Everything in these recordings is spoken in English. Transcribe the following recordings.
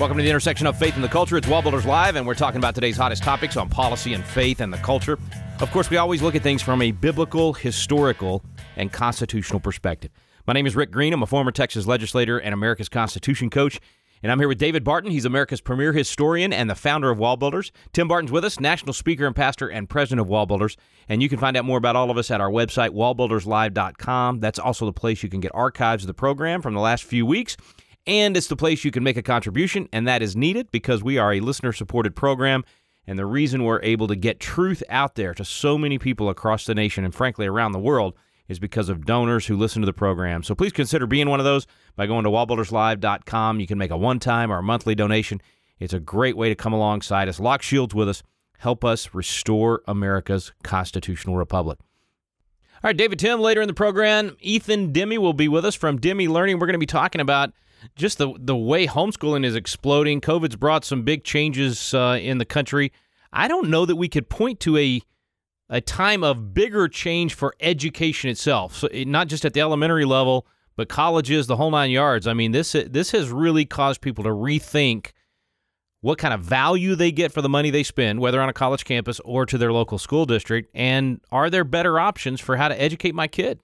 Welcome to the intersection of faith and the culture. It's WallBuilders Live, and we're talking about today's hottest topics on policy and faith and the culture. Of course, we always look at things from a biblical, historical, and constitutional perspective. My name is Rick Green. I'm a former Texas legislator and America's Constitution coach, and I'm here with David Barton. He's America's premier historian and the founder of WallBuilders. Tim Barton's with us, national speaker and pastor and president of WallBuilders, and you can find out more about all of us at our website, wallbuilderslive.com. That's also the place you can get archives of the program from the last few weeks. And it's the place you can make a contribution, and that is needed because we are a listener-supported program, and the reason we're able to get truth out there to so many people across the nation and, frankly, around the world is because of donors who listen to the program. So please consider being one of those by going to wallbuilderslive.com. You can make a one-time or a monthly donation. It's a great way to come alongside us, lock shields with us, help us restore America's constitutional republic. All right, David, Tim, later in the program, Ethan Demme will be with us from Demme Learning. We're going to be talking about just the way homeschooling is exploding. COVID's brought some big changes in the country. I don't know that we could point to a time of bigger change for education itself. So not just at the elementary level, but colleges, the whole nine yards. I mean, this has really caused people to rethink what kind of value they get for the money they spend, whether on a college campus or to their local school district, and are there better options for how to educate my kid?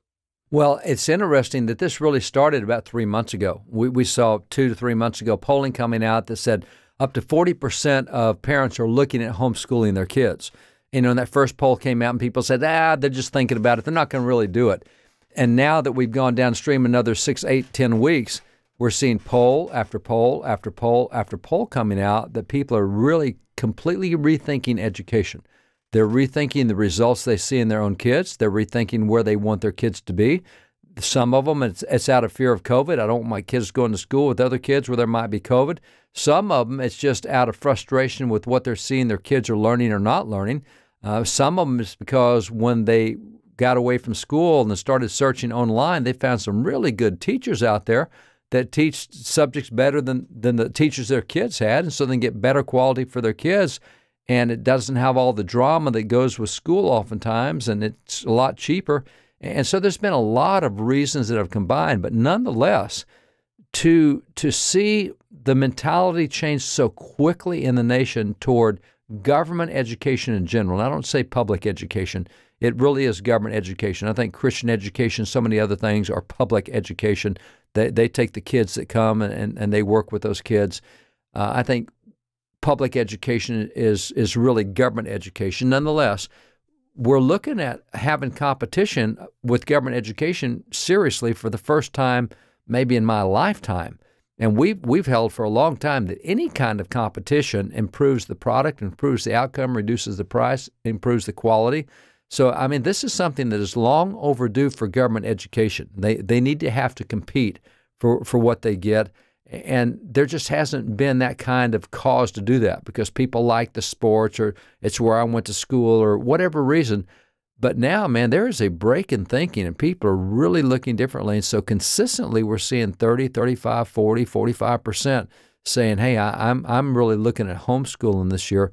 Well, it's interesting that this really started about 3 months ago. We saw 2 to 3 months ago polling coming out that said up to 40% of parents are looking at homeschooling their kids. You know, and that first poll came out and people said, they're just thinking about it. They're not going to really do it. And now that we've gone downstream another 6, 8, 10 weeks, we're seeing poll after poll after poll after poll coming out that people are really completely rethinking education. They're rethinking the results they see in their own kids. They're rethinking where they want their kids to be. Some of them, it's out of fear of COVID. I don't want my kids going to school with other kids where there might be COVID. Some of them, it's just out of frustration with what they're seeing their kids are learning or not learning. Some of them is because when they got away from school and started searching online, they found some really good teachers out there that teach subjects better than the teachers their kids had, and so they can get better quality for their kids. And it doesn't have all the drama that goes with school oftentimes, and it's a lot cheaper. And so there's been a lot of reasons that have combined, but nonetheless, to see the mentality change so quickly in the nation toward government education in general, and I don't say public education, it really is government education. I think Christian education, so many other things are public education. They take the kids that come and they work with those kids. I think public education is really government education. Nonetheless, we're looking at having competition with government education seriously for the first time maybe in my lifetime. And we've held for a long time that any kind of competition improves the product, improves the outcome, reduces the price, improves the quality. So, I mean, this is something that is long overdue for government education. They need to have to compete for what they get. And there just hasn't been that kind of cause to do that because people like the sports or it's where I went to school or whatever reason. But now, man, there is a break in thinking and people are really looking differently. And so consistently we're seeing 30, 35, 40, 45% saying, hey, I'm really looking at homeschooling this year.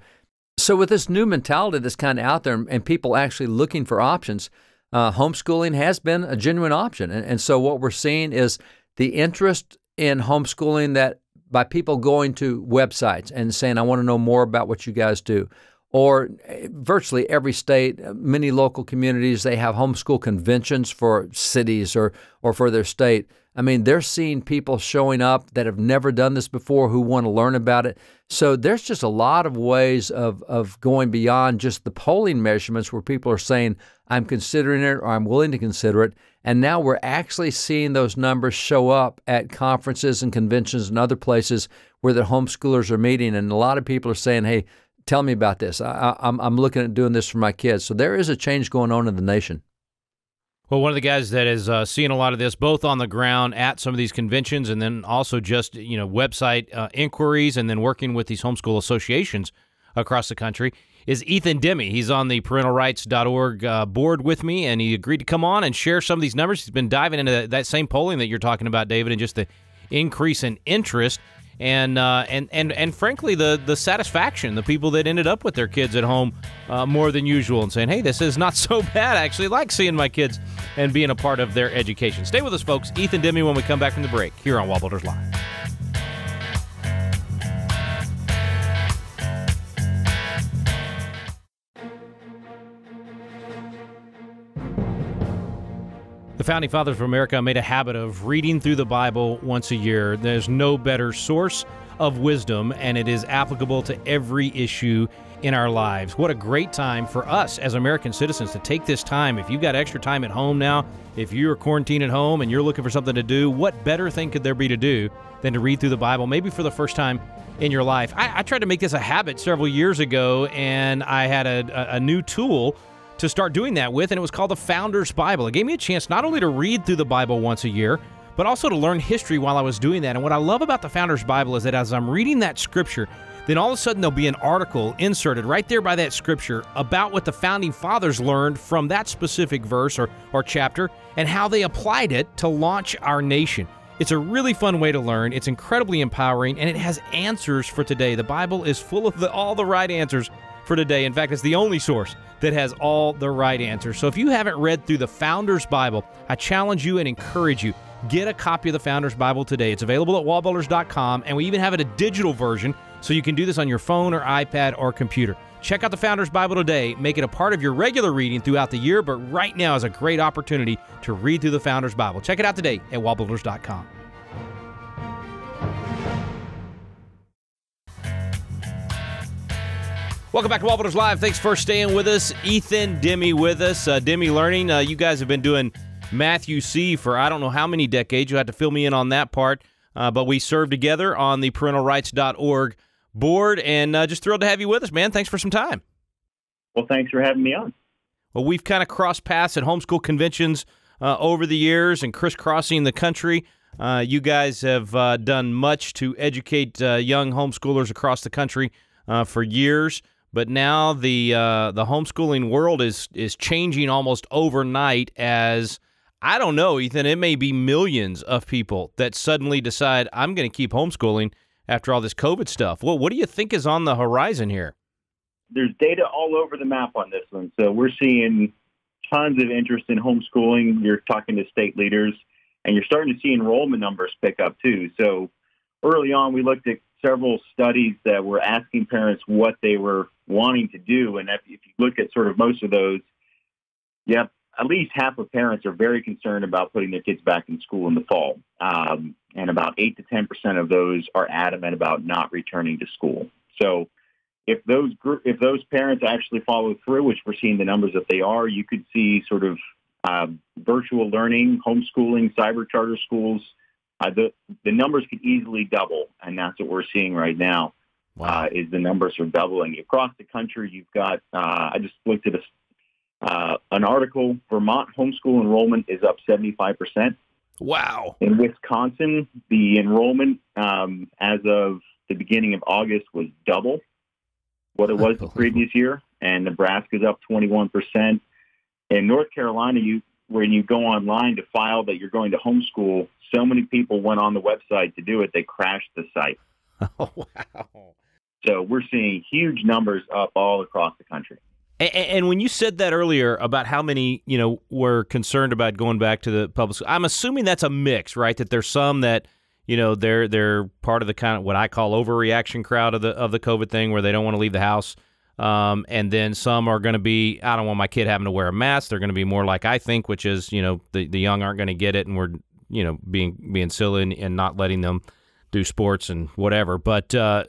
So with this new mentality that's kind of out there and people actually looking for options, homeschooling has been a genuine option. And so what we're seeing is the interest in homeschooling that by people going to websites and saying, I want to know more about what you guys do. Or virtually every state, many local communities, they have homeschool conventions for cities or for their state. I mean, they're seeing people showing up that have never done this before who want to learn about it. So there's just a lot of ways of going beyond just the polling measurements where people are saying, I'm considering it or I'm willing to consider it. And now we're actually seeing those numbers show up at conferences and conventions and other places where the homeschoolers are meeting. And a lot of people are saying, hey, tell me about this. I'm looking at doing this for my kids. So there is a change going on in the nation. Well, one of the guys that is seeing a lot of this, both on the ground at some of these conventions and then also just, website inquiries and then working with these homeschool associations across the country, is Ethan Demme. He's on the parentalrights.org board with me, and he agreed to come on and share some of these numbers. He's been diving into that same polling that you're talking about, David, and just the increase in interest and frankly, the satisfaction, the people that ended up with their kids at home more than usual and saying, hey, this is not so bad. I actually like seeing my kids and being a part of their education. Stay with us, folks. Ethan Demme when we come back from the break here on WallBuilders Live. Founding Fathers of America made a habit of reading through the Bible once a year. There's no better source of wisdom, and it is applicable to every issue in our lives. What a great time for us as American citizens to take this time. If you've got extra time at home now, if you're quarantined at home and you're looking for something to do, what better thing could there be to do than to read through the Bible, maybe for the first time in your life? I tried to make this a habit several years ago, and I had a new tool to start doing that with, and it was called the Founders Bible. It gave me a chance not only to read through the Bible once a year, but also to learn history while I was doing that. And what I love about the Founders Bible is that as I'm reading that scripture, then all of a sudden there'll be an article inserted right there by that scripture about what the Founding Fathers learned from that specific verse or chapter and how they applied it to launch our nation. It's a really fun way to learn. It's incredibly empowering, and it has answers for today. The Bible is full of all the right answers for today. In fact, it's the only source that has all the right answers. So if you haven't read through the Founders Bible, I challenge you and encourage you, get a copy of the Founders Bible today. It's available at WallBuilders.com, and we even have it a digital version, so you can do this on your phone or iPad or computer. Check out the Founders Bible today. Make it a part of your regular reading throughout the year, but right now is a great opportunity to read through the Founders Bible. Check it out today at WallBuilders.com. Welcome back to WallBuilders Live. Thanks for staying with us. Ethan Demme with us. Demme Learning, you guys have been doing Matthew C. for I don't know how many decades. You'll have to fill me in on that part. But we serve together on the parentalrights.org board, and just thrilled to have you with us, man. Thanks for some time. Well, thanks for having me on. Well, we've kind of crossed paths at homeschool conventions over the years and crisscrossing the country. You guys have done much to educate young homeschoolers across the country for years. But now the homeschooling world is changing almost overnight as, I don't know, Ethan, it may be millions of people that suddenly decide, I'm going to keep homeschooling after all this COVID stuff. Well, what do you think is on the horizon here? There's data all over the map on this one. So we're seeing tons of interest in homeschooling. You're talking to state leaders, and you're starting to see enrollment numbers pick up too. So early on, we looked at several studies that were asking parents what they were wanting to do. And if you look at sort of most of those, at least half of parents are very concerned about putting their kids back in school in the fall. And about 8 to 10% of those are adamant about not returning to school. So if those parents actually follow through, which we're seeing the numbers that they are, you could see sort of virtual learning, homeschooling, cyber charter schools. The numbers could easily double, and that's what we're seeing right now. Wow. Is the numbers are doubling across the country. You've got I just looked at an article. Vermont homeschool enrollment is up 75%. Wow! In Wisconsin, the enrollment as of the beginning of August was double what it was the previous year, and Nebraska's up 21%. In North Carolina, when you go online to file that you're going to homeschool, so many people went on the website to do it, they crashed the site. Oh, wow. So we're seeing huge numbers up all across the country. And when you said that earlier about how many, were concerned about going back to the public school, I'm assuming that's a mix, right? That there's some that, they're part of the kind of what I call overreaction crowd of the COVID thing, where they don't want to leave the house. And then some are going to be, I don't want my kid having to wear a mask. They're going to be more like I think, which is, the young aren't going to get it, and we're, being silly and not letting them do sports and whatever. But so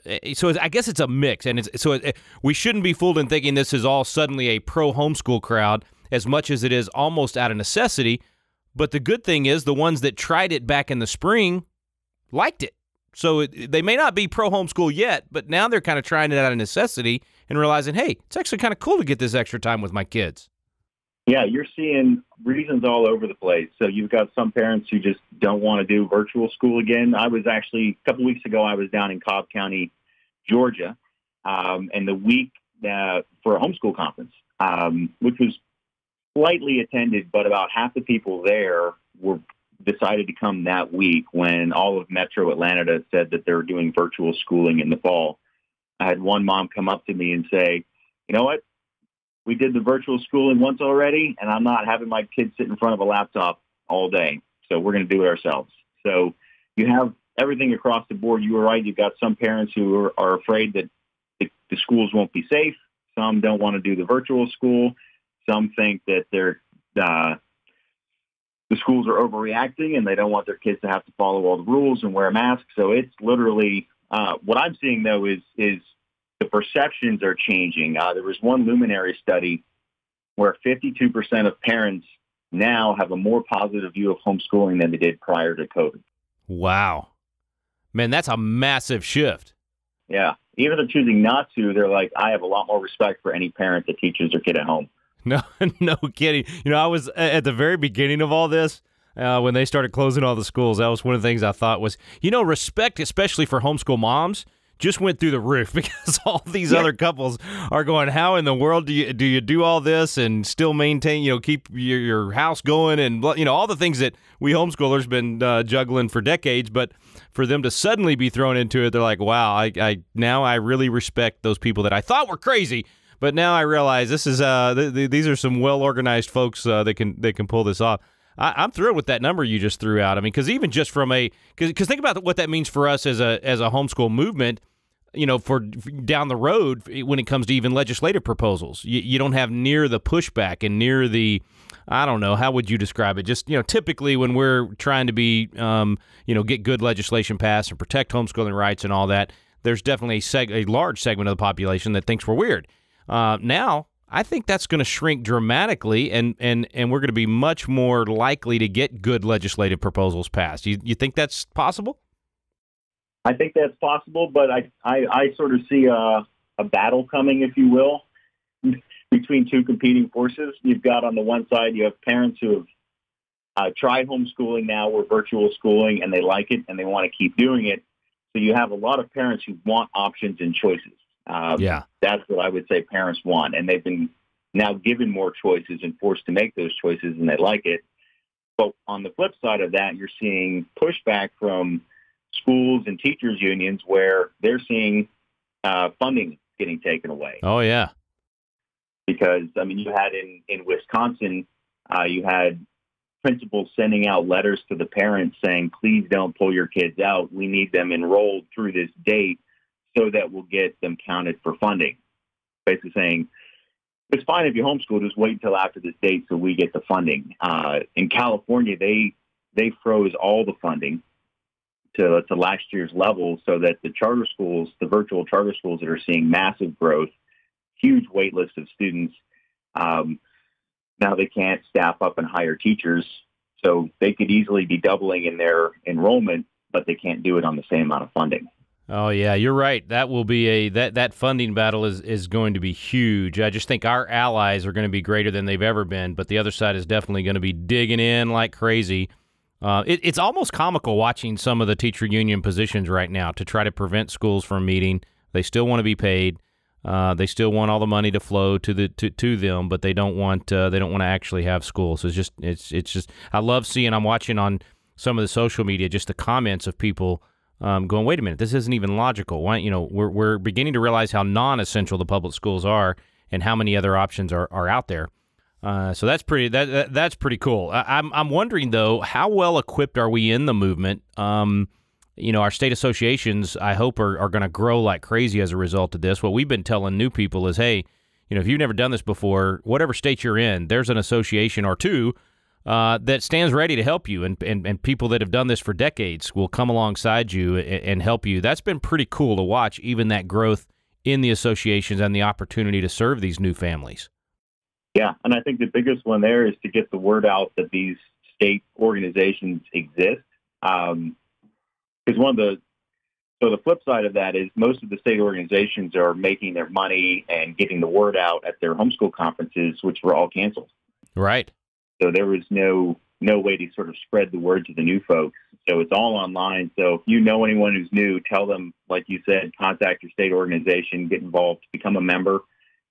I guess it's a mix, and we shouldn't be fooled in thinking this is all suddenly a pro homeschool crowd as much as it is almost out of necessity. But the good thing is the ones that tried it back in the spring liked it. So they may not be pro homeschool yet, but now they're kind of trying it out of necessity and realizing, hey, it's actually kind of cool to get this extra time with my kids. Yeah, you're seeing reasons all over the place. So you've got some parents who just don't want to do virtual school again. I was actually, a couple weeks ago, I was down in Cobb County, Georgia, and the week for a homeschool conference, which was slightly attended, but about half the people there decided to come that week when all of Metro Atlanta said that they were doing virtual schooling in the fall. I had one mom come up to me and say, you know what? We did the virtual schooling once already, and I'm not having my kids sit in front of a laptop all day. So we're going to do it ourselves. So you have everything across the board. You were right. You've got some parents who are afraid that the schools won't be safe. Some don't want to do the virtual school. Some think that the schools are overreacting and they don't want their kids to have to follow all the rules and wear a mask. So it's literally what I'm seeing, though, is the perceptions are changing. There was one luminary study where 52% of parents now have a more positive view of homeschooling than they did prior to COVID. Wow. Man, that's a massive shift. Yeah. Even if they're choosing not to, they're like, I have a lot more respect for any parent that teaches their kid at home. No, no kidding. You know, I was at the very beginning of all this, when they started closing all the schools. That was one of the things I thought was, you know, respect, especially for homeschool moms, just went through the roof because all these other couples are going, how in the world do you do all this and still maintain, you know, keep your house going and, you know, all the things that we homeschoolers been juggling for decades. But for them to suddenly be thrown into it, they're like, wow, I now I really respect those people that I thought were crazy. But now I realize this is these are some well-organized folks that can pull this off. I'm thrilled with that number you just threw out. I mean, because even just from because think about what that means for us as a homeschool movement, you know, for down the road when it comes to even legislative proposals. You don't have near the pushback and near the, I don't know, how would you describe it? Just, you know, typically when we're trying to be, you know, get good legislation passed and protect homeschooling rights and all that, there's definitely a large segment of the population that thinks we're weird. Now, I think that's going to shrink dramatically, and we're going to be much more likely to get good legislative proposals passed. You think that's possible? I think that's possible, but I sort of see a battle coming, if you will, between two competing forces. You've got on the one side, you have parents who have tried homeschooling now or virtual schooling, and they like it, and they want to keep doing it. So you have a lot of parents who want options and choices. That's what I would say parents want. And they've been now given more choices and forced to make those choices, and they like it. But on the flip side of that, you're seeing pushback from schools and teachers unions where they're seeing funding getting taken away. Oh, yeah. Because, I mean, you had in Wisconsin, you had principals sending out letters to the parents saying, please don't pull your kids out. We need them enrolled through this date so that we'll get them counted for funding. Basically saying, it's fine if you homeschool, just wait until after this date so we get the funding. In California, they froze all the funding to last year's level so that the charter schools, the virtual charter schools that are seeing massive growth, huge wait list of students, now they can't staff up and hire teachers. So they could easily be doubling in their enrollment, but they can't do it on the same amount of funding. Oh, yeah, you're right. That will be that funding battle is going to be huge. I just think our allies are going to be greater than they've ever been, but the other side is definitely going to be digging in like crazy. It's almost comical watching some of the teacher union positions right now to try to prevent schools from meeting. They still want to be paid. They still want all the money to flow to them, but they don't want to actually have schools. So it's just I love seeing. I'm watching on some of the social media just the comments of people going, wait a minute, this isn't even logical. Why, you know, we're beginning to realize how non-essential the public schools are and how many other options are out there. So that's pretty cool. I'm wondering though, how well equipped are we in the movement? You know, our state associations, I hope, are going to grow like crazy as a result of this. What we've been telling new people is, hey, you know, if you've never done this before, whatever state you're in, there's an association or two that stands ready to help you, and people that have done this for decades will come alongside you and help you. That's been pretty cool to watch, even that growth in the associations and the opportunity to serve these new families. Yeah, and I think the biggest one there is to get the word out that these state organizations exist. Because the flip side of that is most of the state organizations are making their money and getting the word out at their homeschool conferences, which were all canceled. Right. So there was no way to sort of spread the word to the new folks. So it's all online. So if you know anyone who's new, tell them, like you said, contact your state organization, get involved, become a member,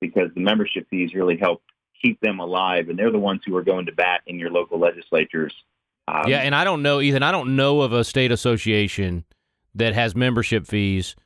because the membership fees really help keep them alive. And they're the ones who are going to bat in your local legislatures. Yeah, and I don't know, Ethan, I don't know of a state association that has membership fees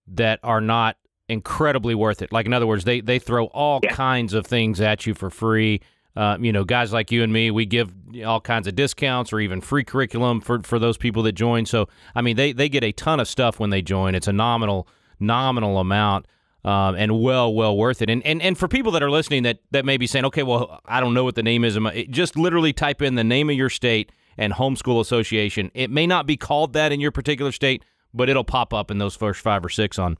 that are not incredibly worth it. Like, in other words, they throw all kinds of things at you for free. You know, guys like you and me, we give all kinds of discounts or even free curriculum for those people that join. So, I mean, they get a ton of stuff when they join. It's a nominal amount. and well worth it. And for people that are listening that may be saying, okay, well, I don't know what the name is. Just literally type in the name of your state and homeschool association. It may not be called that in your particular state, but it'll pop up in those first 5 or 6 on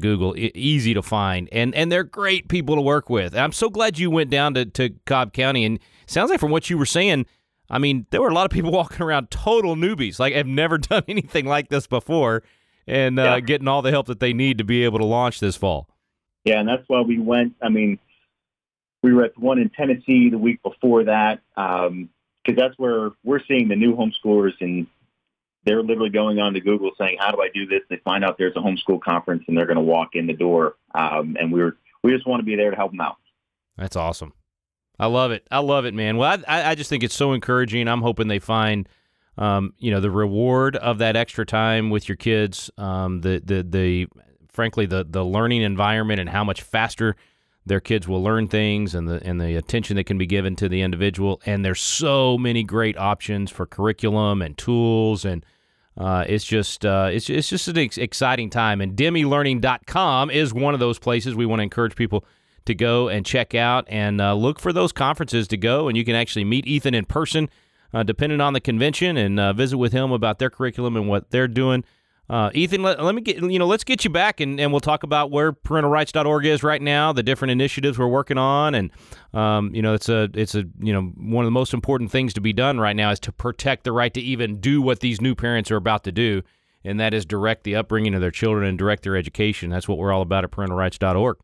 Google. Easy to find, and they're great people to work with. And I'm so glad you went down to Cobb County, and it sounds like from what you were saying, I mean, there were a lot of people walking around total newbies, like have never done anything like this before, and getting all the help that they need to be able to launch this fall. Yeah, and that's why we went. I mean, we were at the one in Tennessee the week before that, because that's where we're seeing the new homeschoolers, and they're literally going on to Google saying, how do I do this? They find out there's a homeschool conference, and they're going to walk in the door, and we just want to be there to help them out. That's awesome. I love it. I love it, man. Well, I just think it's so encouraging. I'm hoping they find the reward of that extra time with your kids, frankly, the learning environment and how much faster their kids will learn things, and the attention that can be given to the individual. And there's so many great options for curriculum and tools, and it's just an exciting time. And DemmeLearning.com is one of those places we want to encourage people to go and check out, and look for those conferences to go, and you can actually meet Ethan in person, depending on the convention, and visit with him about their curriculum and what they're doing. Ethan, let's get you back, and we'll talk about where parentalrights.org is right now, the different initiatives we're working on, and it's one of the most important things to be done right now is to protect the right to even do what these new parents are about to do, and that is direct the upbringing of their children and direct their education. That's what we're all about at parentalrights.org.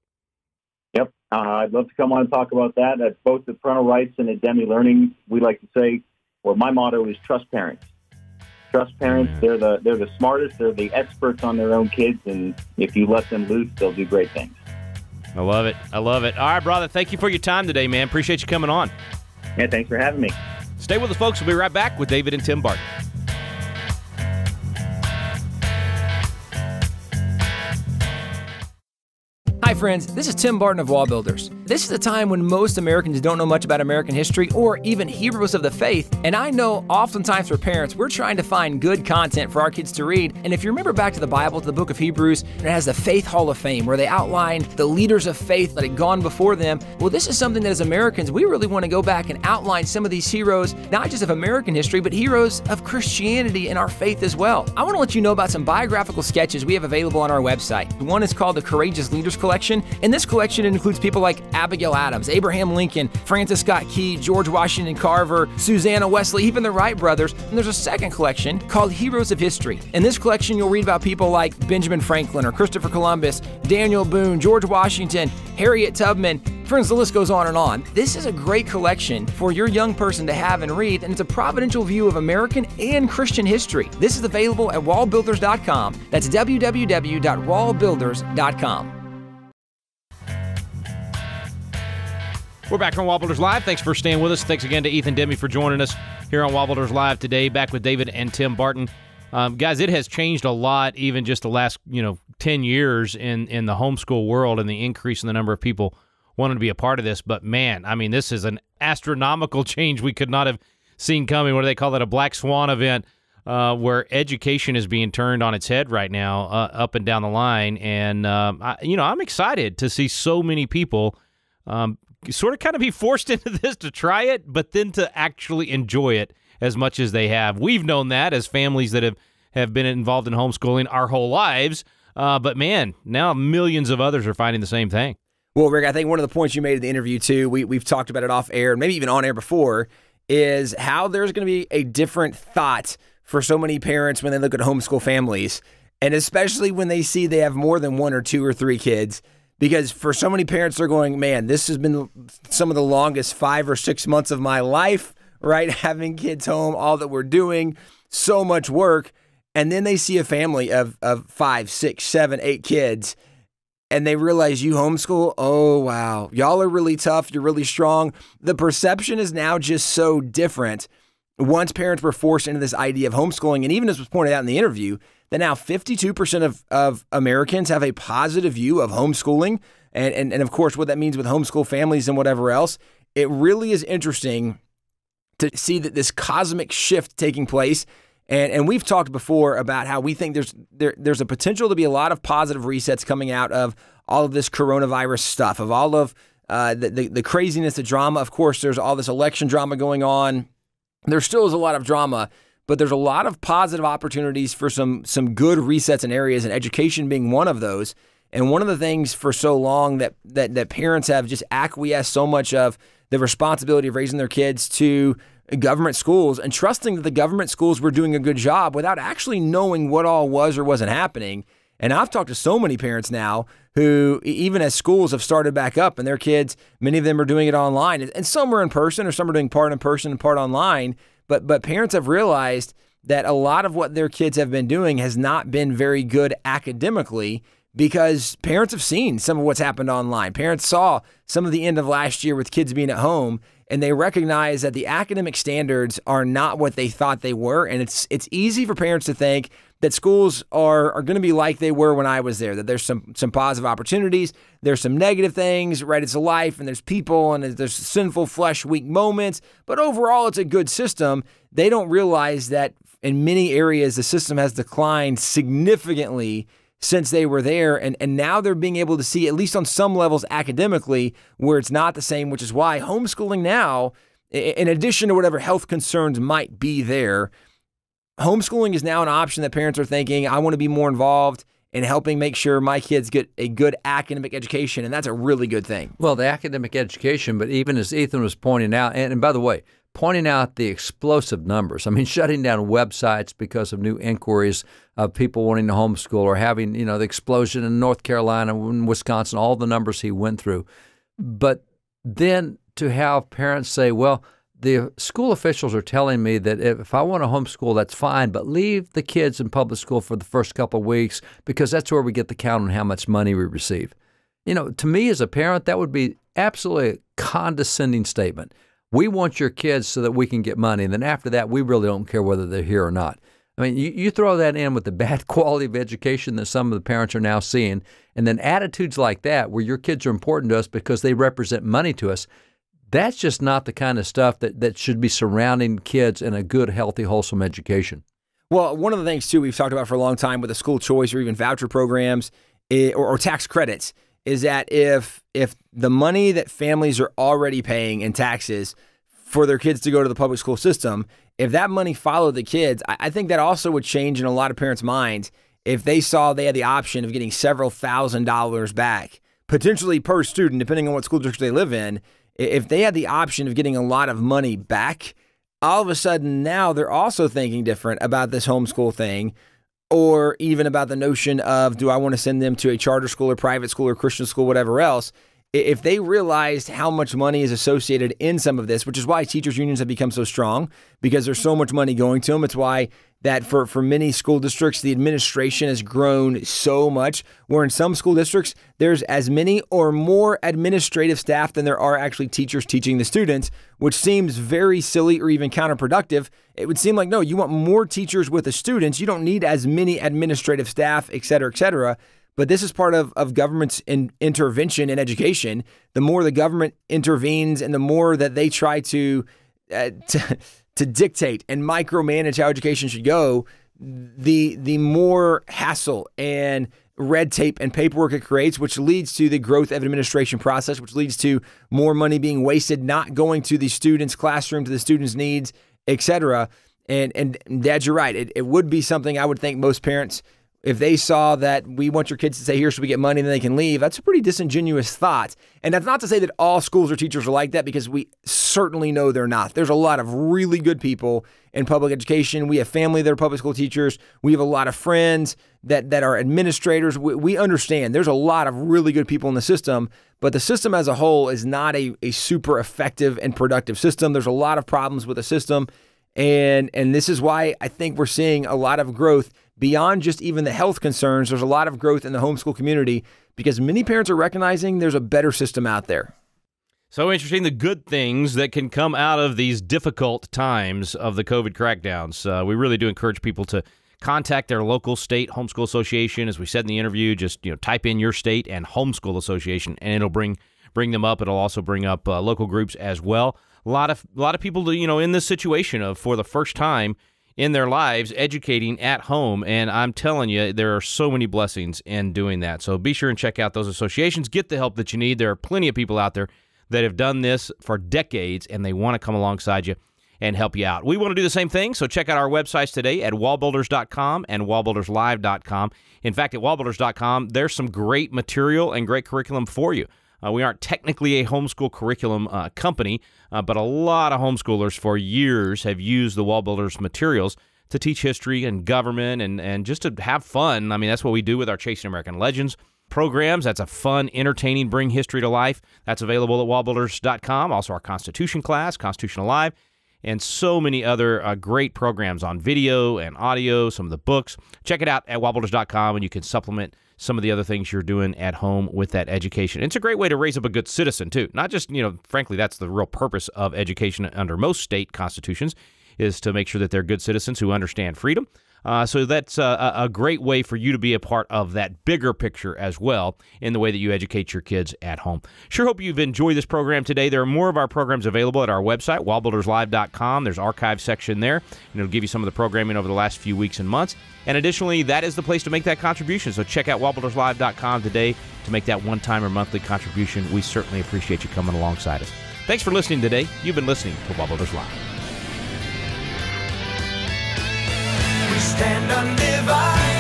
Yep. I'd love to come on and talk about that. At both the Parental Rights and at Demme Learning, we like to say, or my motto is trust parents. Trust parents. They're the smartest. They're the experts on their own kids, and if you let them loose, they'll do great things. I love it. I love it. All right, brother. Thank you for your time today, man. Appreciate you coming on. Yeah, thanks for having me. Stay with us, folks. We'll be right back with David and Tim Barton. Hi friends, this is Tim Barton of WallBuilders. This is a time when most Americans don't know much about American history or even heroes of the faith, and I know oftentimes for parents, we're trying to find good content for our kids to read, and if you remember back to the Bible, to the book of Hebrews, it has the Faith Hall of Fame where they outline the leaders of faith that had gone before them. Well, this is something that as Americans, we really want to go back and outline some of these heroes, not just of American history, but heroes of Christianity and our faith as well. I want to let you know about some biographical sketches we have available on our website. One is called the Courageous Leaders Collection. In this collection, it includes people like Abigail Adams, Abraham Lincoln, Francis Scott Key, George Washington Carver, Susanna Wesley, even the Wright brothers. And there's a second collection called Heroes of History. In this collection, you'll read about people like Benjamin Franklin or Christopher Columbus, Daniel Boone, George Washington, Harriet Tubman. Friends, the list goes on and on. This is a great collection for your young person to have and read, and it's a providential view of American and Christian history. This is available at WallBuilders.com. That's www.wallbuilders.com. We're back from WallBuilders Live. Thanks for staying with us. Thanks again to Ethan Demme for joining us here on WallBuilders Live today. Back with David and Tim Barton. Guys, it has changed a lot, even just the last 10 years in the homeschool world, and the increase in the number of people wanting to be a part of this. But man, I mean, this is an astronomical change we could not have seen coming. What do they call it? A black swan event, where education is being turned on its head right now, up and down the line. And I'm excited to see so many people sort of kind of be forced into this to try it, but then to actually enjoy it as much as they have. We've known that as families that have been involved in homeschooling our whole lives, but man, now millions of others are finding the same thing. Well, Rick, I think one of the points you made in the interview too, we've talked about it off air, maybe even on air before, is how there's going to be a different thought for so many parents when they look at homeschool families, and especially when they see they have more than 1 or 2 or 3 kids. Because for so many parents, they're going, man, this has been some of the longest 5 or 6 months of my life, right? Having kids home, all that we're doing, so much work. And then they see a family of 5, 6, 7, 8 kids, and they realize you homeschool. Oh, wow. Y'all are really tough. You're really strong. The perception is now just so different. Once parents were forced into this idea of homeschooling, and even as was pointed out in the interview, that now 52% of Americans have a positive view of homeschooling. And of course, what that means with homeschool families and whatever else, it really is interesting to see that this cosmic shift taking place. And we've talked before about how we think there's a potential to be a lot of positive resets coming out of all of this coronavirus stuff, of all of the craziness, the drama. Of course, there's all this election drama going on. There still is a lot of drama, but there's a lot of positive opportunities for some good resets in areas, and education being one of those. And one of the things for so long that parents have just acquiesced so much of the responsibility of raising their kids to government schools and trusting that the government schools were doing a good job without actually knowing what all was or wasn't happening. And I've talked to so many parents now who, even as schools have started back up and their kids, many of them are doing it online, and some are in person, or some are doing part in person and part online. But parents have realized that a lot of what their kids have been doing has not been very good academically, because parents have seen some of what's happened online. Parents saw some of the end of last year with kids being at home, and they recognize that the academic standards are not what they thought they were. And it's easy for parents to think that schools are going to be like they were when I was there, that there's some positive opportunities, there's some negative things, right? It's a life, and there's people, and there's sinful flesh weak moments, but overall it's a good system. They don't realize that in many areas the system has declined significantly since they were there, and now they're being able to see, at least on some levels academically, where it's not the same, which is why homeschooling now, in addition to whatever health concerns might be there, homeschooling is now an option that parents are thinking, I want to be more involved in helping make sure my kids get a good academic education, and that's a really good thing. Well, the academic education, but even as Ethan was pointing out, and by the way, pointing out the explosive numbers. I mean, shutting down websites because of new inquiries of people wanting to homeschool, or having, the explosion in North Carolina and Wisconsin, all the numbers he went through. But then to have parents say, well, the school officials are telling me that if I want to homeschool, that's fine, but leave the kids in public school for the first couple of weeks, because that's where we get the count on how much money we receive. To me as a parent, that would be absolutely a condescending statement. We want your kids so that we can get money, and then after that, we really don't care whether they're here or not. I mean, you throw that in with the bad quality of education that some of the parents are now seeing, and then attitudes like that, where your kids are important to us because they represent money to us, that's just not the kind of stuff that should be surrounding kids in a good, healthy, wholesome education. Well, one of the things, too, we've talked about for a long time with the school choice or even voucher programs or tax credits is that if the money that families are already paying in taxes for their kids to go to the public school system, if that money followed the kids, I think that also would change in a lot of parents' minds if they saw they had the option of getting several $1,000s back, potentially per student, depending on what school district they live in. If they had the option of getting a lot of money back, all of a sudden now they're also thinking different about this homeschool thing, or even about the notion of, do I want to send them to a charter school or private school or Christian school, whatever else. If they realized how much money is associated in some of this, which is why teachers' unions have become so strong, because there's so much money going to them. It's why that for many school districts, the administration has grown so much, where in some school districts, there's as many or more administrative staff than there are actually teachers teaching the students, which seems very silly or even counterproductive. It would seem like, no, you want more teachers with the students. You don't need as many administrative staff, et cetera, et cetera. But this is part of government's intervention in education. The more the government intervenes and the more that they try to dictate and micromanage how education should go, the more hassle and red tape and paperwork it creates, which leads to the growth of administration process, which leads to more money being wasted, not going to the student's classroom, to the student's needs, et cetera. And Dad, you're right. It would be something I would think most parents, if they saw that we want your kids to stay here so we get money and then they can leave, that's a pretty disingenuous thought. And that's not to say that all schools or teachers are like that, because we certainly know they're not. There's a lot of really good people in public education. We have family that are public school teachers. We have a lot of friends that are administrators. We understand there's a lot of really good people in the system, but the system as a whole is not a super effective and productive system. There's a lot of problems with the system. And this is why I think we're seeing a lot of growth beyond just even the health concerns. There's a lot of growth in the homeschool community because many parents are recognizing there's a better system out there. So interesting, the good things that can come out of these difficult times of the COVID crackdowns. We really do encourage people to contact their local state homeschool association. As we said in the interview, just type in your state and homeschool association, and it'll bring them up. It'll also bring up local groups as well. A lot of people, in this situation of, for the first time in their lives educating at home. And I'm telling you, there are so many blessings in doing that. So be sure and check out those associations. Get the help that you need. There are plenty of people out there that have done this for decades, and they want to come alongside you and help you out. We want to do the same thing, so check out our websites today at wallbuilders.com and wallbuilderslive.com. In fact, at wallbuilders.com, there's some great material and great curriculum for you. We aren't technically a homeschool curriculum company, but a lot of homeschoolers for years have used the WallBuilders materials to teach history and government and just to have fun. I mean, that's what we do with our Chasing American Legends programs. That's a fun, entertaining, bring history to life. That's available at wallbuilders.com. Also our Constitution class, Constitution Alive, and so many other great programs on video and audio, some of the books. Check it out at wallbuilders.com, and you can supplement some of the other things you're doing at home with that education. It's a great way to raise up a good citizen, too. Not just, frankly, that's the real purpose of education under most state constitutions, is to make sure that they're good citizens who understand freedom. So that's a great way for you to be a part of that bigger picture as well in the way that you educate your kids at home. Sure hope you've enjoyed this program today. There are more of our programs available at our website, wallbuilderslive.com. There's an archive section there, and it'll give you some of the programming over the last few weeks and months. And additionally, that is the place to make that contribution. So check out wallbuilderslive.com today to make that one-time or monthly contribution. We certainly appreciate you coming alongside us. Thanks for listening today. You've been listening to WallBuilders Live. We stand undivided.